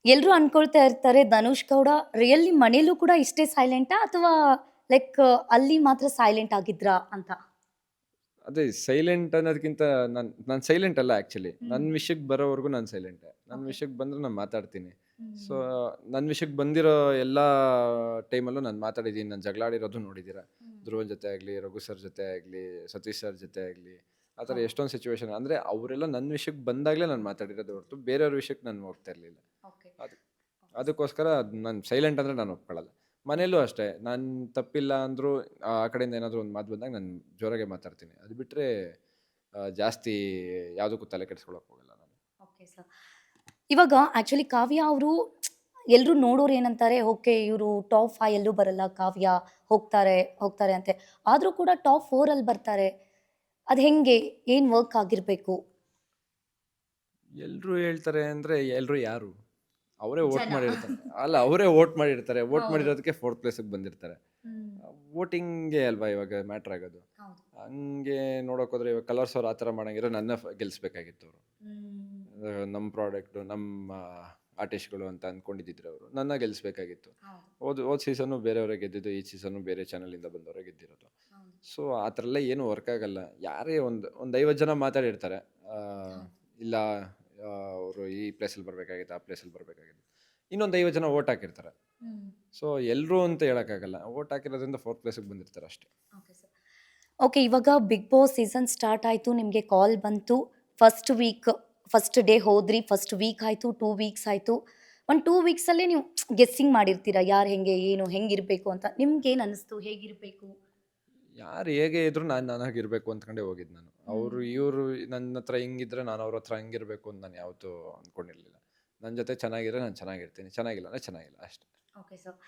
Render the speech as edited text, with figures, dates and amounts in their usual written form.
ಎಲ್ರು ಅನ್ಕೊಳ್ತಾ ಇರ್ತಾರೆ ಧನುಷ್ ಗೌಡ ರಿಯಲಿ ಮನೇಲೂ ಕೂಡ ಇಷ್ಟೇ ಸೈಲೆಂಟಾ? ಅಥವಾ ಲೈಕ್ ಅಲ್ಲಿ ಮಾತ್ರ ಸೈಲೆಂಟ್ ಆಗಿದ್ರಾ ಅಂತ? ಅದೇ ಸೈಲೆಂಟ್ ಅನ್ನೋದಕ್ಕಿಂತ ನಾನು ಸೈಲೆಂಟ್ ಅಲ್ಲ ಆ್ಯಕ್ಚುಲಿ. ಹ್ಮ್. ನನ್ನ ವಿಷಯಕ್ಕೆ ಬರೋವರೆಗೂ ನಾನು ಸೈಲೆಂಟೆ. ನನ್ನ ಓಕೆ. ವಿಷಯಕ್ಕೆ ಬಂದ್ರೆ ನಾನು ಮಾತಾಡ್ತೀನಿ. ಸೊ, ಹ್ಮ್. ನನ್ನ ವಿಷಯಕ್ಕೆ ಬಂದಿರೋ ಎಲ್ಲಾ ಟೈಮಲ್ಲೂ ನಾನು ಮಾತಾಡಿದ್ದೀನಿ. ನಾನು ಜಗಳಾಡಿರೋದು ನೋಡಿದ್ದೀರ. ಹ್ಮ್. ಧ್ರುವನ್ ಜೊತೆ ಆಗಲಿ, ರಘು ಸರ್ ಜೊತೆ ಆಗಲಿ, ಸತೀಶ್ ಸರ್ ಜೊತೆ ಆಗಲಿ, ಆ ಥರ ಹೌದು. ಎಷ್ಟೊಂದು ಸಿಚುವೇಷನ್ ಅಂದರೆ ಅವರೆಲ್ಲ ನನ್ನ ವಿಷಯಕ್ಕೆ ಬಂದಾಗಲೇ ನಾನು ಮಾತಾಡಿರೋದೇ ಹೊರತು ಬೇರೆಯವ್ರ ವಿಷಯಕ್ಕೆ ನಾನು ಹೋಗ್ತಾ ಇರಲಿಲ್ಲ. ಓಕೆ. ಅದು ಅದಕ್ಕೋಸ್ಕರ ನಾನು ಸೈಲೆಂಟ್ ಅಂದರೆ ನಾನು ಒಪ್ಕೊಳ್ಳಲ್ಲ. ಮನೇಲೂ ಅಷ್ಟೇ ನಾನು ತಪ್ಪಿಲ್ಲ ಅಂದರೂ ಆ ಕಡೆಯಿಂದ ಏನಾದರೂ ಒಂದು ಮಾತು ಬಂದಾಗ ನಾನು ಜೋರಾಗೆ ಮಾತಾಡ್ತೀನಿ. ಅದು ಬಿಟ್ಟರೆ ಜಾಸ್ತಿ ಯಾವುದಕ್ಕೂ ತಲೆ ಕೆಡಿಸ್ಕೊಳ್ಳೋಕೆ ಹೋಗಲ್ಲ ನಾನು. Okay sir. ಇವಾಗ ಆಕ್ಚುಲಿ ಕಾವ್ಯ ಅವರು ಎಲ್ರು ನೋಡೋರು ಏನಂತಾರೆ, ಓಕೆ ಇವರು ಟಾಪ್ 5 ಎಲ್ಲೂ ಬರಲ್ಲ ಕಾವ್ಯ, ಹೋಗ್ತಾರೆ ಹೋಗ್ತಾರೆ ಅಂತೆ. ಆದ್ರೂ ಕೂಡ ಟಾಪ್ 4 ಅಲ್ಲಿ ಬರ್ತಾರೆ. ಅದ್ ಹೆಂಗೆ? ಏನ್ ವರ್ಕ್ ಆಗಿರ್ಬೇಕು? ಎಲ್ರು ಹೇಳ್ತಾರೆ ಅಂದರೆ ಎಲ್ರು ಯಾರು? ಅವರೇ ವೋಟ್ ಜನ. ಮಾಡಿರ್ತಾರೆ. ಅಲ್ಲ ಅವರೇ ವೋಟ್ ಮಾಡಿರ್ತಾರೆ. ವೋಟ್ ಹೌದು. ಮಾಡಿರೋದಕ್ಕೆ 4th ಪ್ಲೇಸಿಗೆ ಬಂದಿರ್ತಾರೆ. ಹ್ಮ್. ವೋಟಿಂಗೇ ಅಲ್ವಾ ಇವಾಗ ಮ್ಯಾಟ್ರ್ ಆಗೋದು. ಹೌದು. ಹಂಗೆ ನೋಡೋಕೆ ಹೋದ್ರೆ ಇವಾಗ ಕಲರ್ಸ್ ಅವ್ರು ಆ ಥರ ಮಾಡಂಗಿದ್ರೆ ನನ್ನ ಗೆಲ್ಲಿಸ್ಬೇಕಾಗಿತ್ತು ಅವರು. ಹ್ಮ್. ನಮ್ಮ ಪ್ರಾಡಕ್ಟು, ನಮ್ಮ ಆರ್ಟಿಸ್ಟ್‌ಗಳು ಅಂತ ಅಂದ್ಕೊಂಡಿದ್ದಿದ್ರು ಅವರು. ನನ್ನ ಗೆಲ್ಲಿಸ್ಬೇಕಾಗಿತ್ತು. ಹೌದು. ಹೋದ ಸೀಸನ್ನು ಬೇರೆಯವರೇ ಗೆದ್ದಿದ್ದು, ಈ ಸೀಸನ್ನು ಬೇರೆ ಚಾನಲಿಂದ ಬಂದವರೇ ಗೆದ್ದಿರೋದು. ಹೌದು. ಸೊ, ಆ ಥರ ಎಲ್ಲ ಏನೂ ವರ್ಕ್ ಆಗಲ್ಲ. ಯಾರೇ ಒಂದು 50 ಜನ ಮಾತಾಡಿರ್ತಾರೆ. ಆ, ಹೌದು. ಇಲ್ಲ ಅವರು ಈ ಪ್ಲೇಸಲ್ಲಿ ಬರಬೇಕಾಗಿತ್ತು, ಆ ಪ್ಲೇಸಲ್ಲಿ ಬರಬೇಕಾಗಿತ್ತು. ಇನ್ನೊಂದು 50 ಜನ ವೋಟ್ ಹಾಕಿರ್ತಾರೆ. ಹ್ಮ್. ಸೊ, ಎಲ್ಲರೂ ಅಂತ ಹೇಳೋಕ್ಕಾಗಲ್ಲ. ವೋಟ್ ಹಾಕಿರೋದ್ರಿಂದ 4th ಪ್ಲೇಸಿಗೆ ಬಂದಿರ್ತಾರೆ ಅಷ್ಟೇ. Okay sir. ಓಕೆ, ಇವಾಗ ಬಿಗ್ ಬಾಸ್ ಸೀಸನ್ ಸ್ಟಾರ್ಟ್ ಆಯ್ತು. ನಿಮ್ಗೆ ಕಾಲ್ ಬಂತು. ಫಸ್ಟ್ ವೀಕ್ ಫಸ್ಟ್ ಡೇ ಹೋದ್ರಿ. ಫಸ್ಟ್ ವೀಕ್ ಆಯ್ತು, 2 ವೀಕ್ಸ್ ಆಯ್ತು. ಒಂದು 2 ವೀಕ್ಸ್ ಅಲ್ಲೇ ನೀವು ಗೆಸ್ಸಿಂಗ್ ಮಾಡಿರ್ತೀರಾ ಯಾರು ಹೆಂಗೆ, ಏನು, ಹೆಂಗಿರ್ಬೇಕು ಅಂತ. ನಿಮ್ಗೇನ್ ಅನಿಸ್ತು? ಹೇಗಿರ್ಬೇಕು? ಯಾರು ಹೇಗೆ ಇದ್ರು ನಾನಾಗಿರ್ಬೇಕು ಅಂದ್ಕೊಂಡೇ ಹೋಗಿದ್ದು ನಾನು. ಅವರು ಇವರು ನನ್ನ ಹತ್ರ ಹಿಂಗಿದ್ರೆ ನಾನು ಅವ್ರ ಹತ್ರ ಹಂಗಿರ್ಬೇಕು ಅಂತ ನಾನು ಯಾವತ್ತೂ ಅಂದ್ಕೊಂಡಿರಲಿಲ್ಲ. ನನ್ನ ಜೊತೆ ಚೆನ್ನಾಗಿದ್ರೆ ನಾನು ಚೆನ್ನಾಗಿರ್ತೀನಿ, ಚೆನ್ನಾಗಿಲ್ಲ ಅಂದರೆ ಚೆನ್ನಾಗಿಲ್ಲ ಅಷ್ಟೇ. Okay sir.